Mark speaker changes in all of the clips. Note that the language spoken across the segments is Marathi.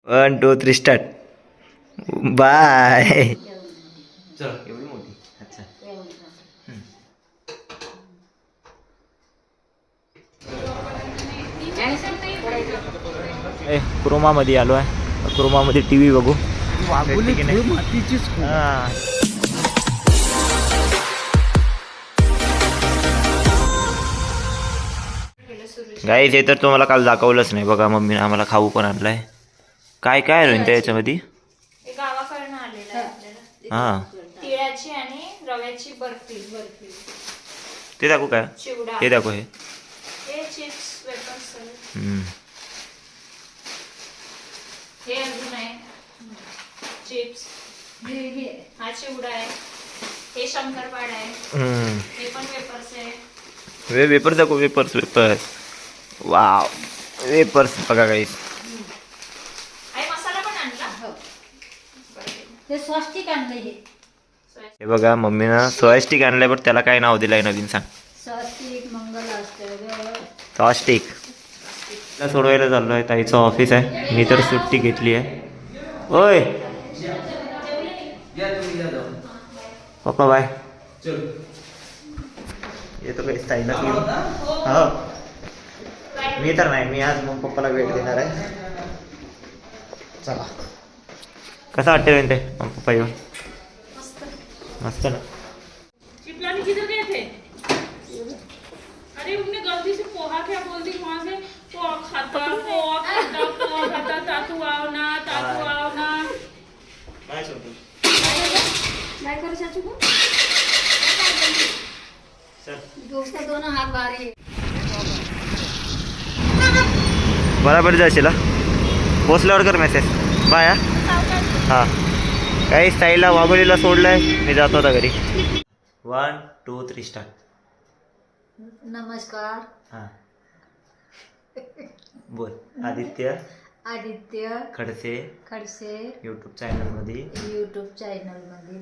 Speaker 1: 1 2 3 स्टार्ट. बाय. चल एवढी मोठी. अच्छा. क्रोमामध्ये आलो आहे. क्रोमामध्ये टी व्ही बघू. गाईज हे तर तुम्हाला काल दाखवलंच नाही बघा. मम्मीने आम्हाला खाऊ पण आणलाय. काय काय रोईन त्या याच्यामध्ये?
Speaker 2: गावाकडनं आलेलं आहे आपल्याला.
Speaker 1: हा
Speaker 2: तिळाची आणि रव्याची बर्फी.
Speaker 1: ते दाखवू काय?
Speaker 2: चिवडा.
Speaker 1: हे दाखव. हे
Speaker 2: चिप्स वेफर्स.
Speaker 1: हम्म.
Speaker 2: हे अजून आहे चिप्स. हा चिवडा आहे. हे शंकरपाळा आहे. हे पण वेफर्स आहे.
Speaker 1: वेपर्स दाखव. वेपर्स. वाव वेपर्स बघा गाईस.
Speaker 2: मसाला पण आणला.
Speaker 3: हे स्वस्तिक आणलंय.
Speaker 1: हे बघा मम्मीनं सोयास्टिक आणलंय. पण त्याला काय नाव दिलंय नवीन सांग.
Speaker 3: स्वस्तिक मंगल असतं.
Speaker 1: सॉस्टिक सोडवायला चाललो आहे. ताईचं ऑफिस आहे. मी तर सुट्टी घेतली आहे. ओय पप्पा बाय. येतो काही ताईला घेऊन. हो मी तर नाही. मी आज मग पप्पाला भेट देणार आहे. चला. कसं वाटतं ते मग पप्पा येऊन? मस्त ना.
Speaker 4: चिपलानी किधर गए थे? अरे उनने गलती से पोहा क्या बोल दी वहाँ से. पोहा खाता तातू आओ ना.
Speaker 3: काय करू शकतो को? दोन हात भारी.
Speaker 1: बराबर जाशील. पोचल्यावर कर मेसेज. बाय. हां काही स्टाईलला वाघोलीला सोडलंय. मी जातो आता घरी. 1 2 3 स्टार्ट.
Speaker 3: नमस्कार.
Speaker 1: हां बोल. आदित्य खडसे यूट्यूब चॅनलमध्ये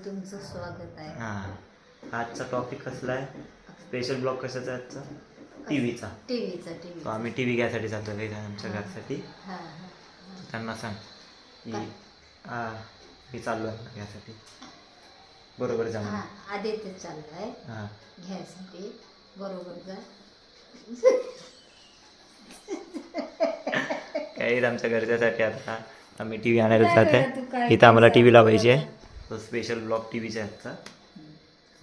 Speaker 3: तुमचं स्वागत आहे.
Speaker 1: हां आजचा टॉपिक कसला आहे? स्पेशल ब्लॉग कशाचा आहे आजचा? टीव्हीचा. तो आम्ही टी व्ही घ्यायसाठी जातो काही आमच्या घरासाठी. त्यांना सांग की मी चाललो आहे घ्यायसाठी. बरोबर जा.
Speaker 3: आदित्य चाललाय
Speaker 1: हां
Speaker 3: घ्यायसाठी. बरोबर जा.
Speaker 1: काही आमच्या घरच्यासाठी आता आम्ही टी व्ही आणायला जात आहे. इथं आम्हाला टी व्ही लावायची आहे. तो स्पेशल ब्लॉग टी व्हीचा आहे आजचा.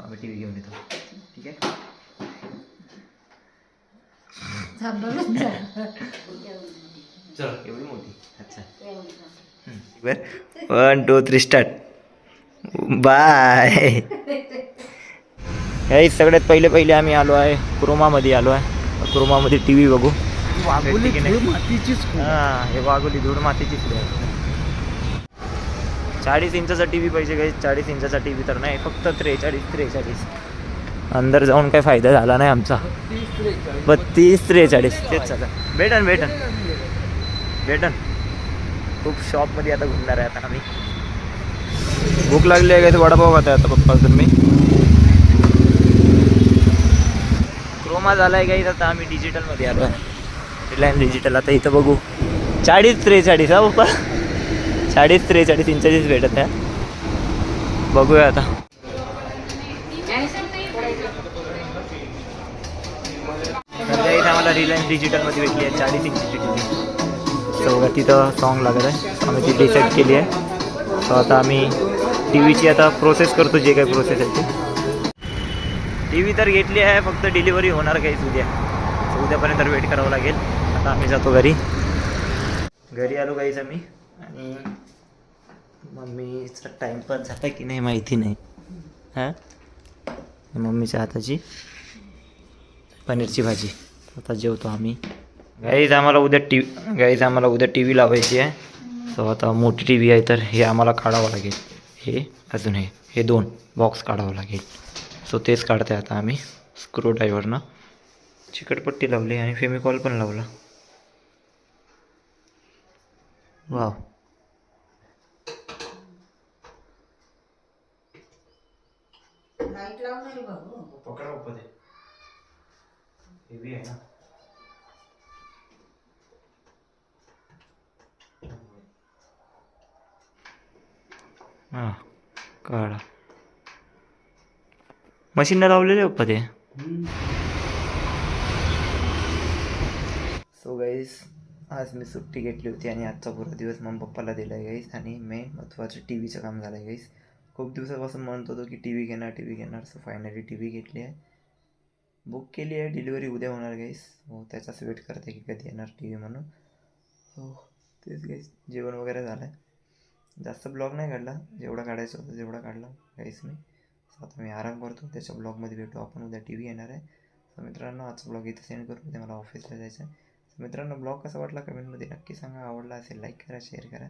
Speaker 1: आम्ही टी व्ही घेऊन येतो. ठीक आहे. चल एवढी मोठी. अच्छा. 1 2 3 स्टार्ट. बाय. हे सगळ्यात पहिले आम्ही आलो आहे क्रोमामध्ये आलो आहे. क्रोमामध्ये टी व्ही बघू. हां हे वाघोली धूळ मातीचीच आहे. 40 इंचाचा टी व्ही पाहिजे काही. 40 इंचाचा टी व्ही तर नाही. फक्त 43. अंदर जाऊन काही फायदा झाला नाही आमचा. 32 43 तेच आता भेटन. खूप शॉपमध्ये आता घुमणार आहे आता आम्ही. भूक लागली आहे काय? वडापाव खात आहे आता पप्पा. तर मी क्रोमा झाला आहे काही. आता आम्ही डिजिटलमध्ये आलो आहे. Reliance digital. आता इथं बघू 40 43 हा पप्पा. 40 43 इंचाचीच भेटत आहे. बघूया आता. सध्या इथं आम्हाला रिलायन्स डिजिटलमध्ये भेटली आहे 40 इंचीची टी व्ही. सो तिथं सॉन्ग लागत आहे. आम्ही ती डिसाईड केली आहे. सो आता आम्ही टी व्हीची आता प्रोसेस करतो. जे काही प्रोसेस आहे ती. टी व्ही तर घेतली आहे. फक्त डिलिव्हरी होणार काहीच उद्या. सो उद्यापर्यंत वेट करावं लागेल. आता आम्ही जातो घरी आलो काहीच आम्ही. आणि मम्मीचा टाईमपास झाला की नाही माहिती नाही. हां मम्मीच्या हाताची पनीरची भाजी. आता जेवतो आम्ही. गाईज आम्हाला उद्या टी व्ही लावायची आहे. सो आता मोठी टी व्ही आहे तर हे आम्हाला काढावं लागेल. हे अजून हे 2 बॉक्स काढावं लागेल. सो तेच काढते आता आम्ही स्क्रू ड्रायव्हरनं. चिकटपट्टी लावली आणि फेमिकॉल पण लावला. वाव.
Speaker 3: लाईट लावणार बाबू.
Speaker 1: पकडा ऊपर हेवी आहे ना. हां कळलं. मशीनला लावलेले पप्पा ते. सो गाईस आज मी सुट्टी घेतली होती आणि आजचा पूर्ण दिवस मग पप्पाला दिला आहे गाईस. आणि मेन महत्त्वाचं टी व्हीचं काम झालं आहे गाईस. खूप दिवसापासून म्हणत होतो की टी व्ही घेणार. सो फायनली टी व्ही घेतली आहे. बुक केली आहे. डिलिव्हरी उद्या होणार गाईस. हो त्याचाच वेट करते की कधी येणार टी व्ही म्हणून. हो तेच गाईस. जेवण वगैरे झालं आहे. जास्त ब्लॉग नाही काढला. जेवढा काढायचं होतं तेवढा काढला गाईस मी. सो आता मी आराम करतो. त्याच्या ब्लॉगमध्ये भेटू आपण. उद्या टी व्ही येणार आहे. सो मित्रांनो आजचा ब्लॉग इथे सेंड करू. उद्या मला ऑफिसला जायचं आहे. सो मित्रांनो ब्लॉग कसा वाटला कमेंटमध्ये नक्की सांगा. आवडला असेल लाईक करा, शेअर करा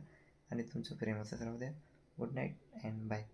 Speaker 1: आणि तुमचं प्रेम असंच राहू द्या. Good night and bye.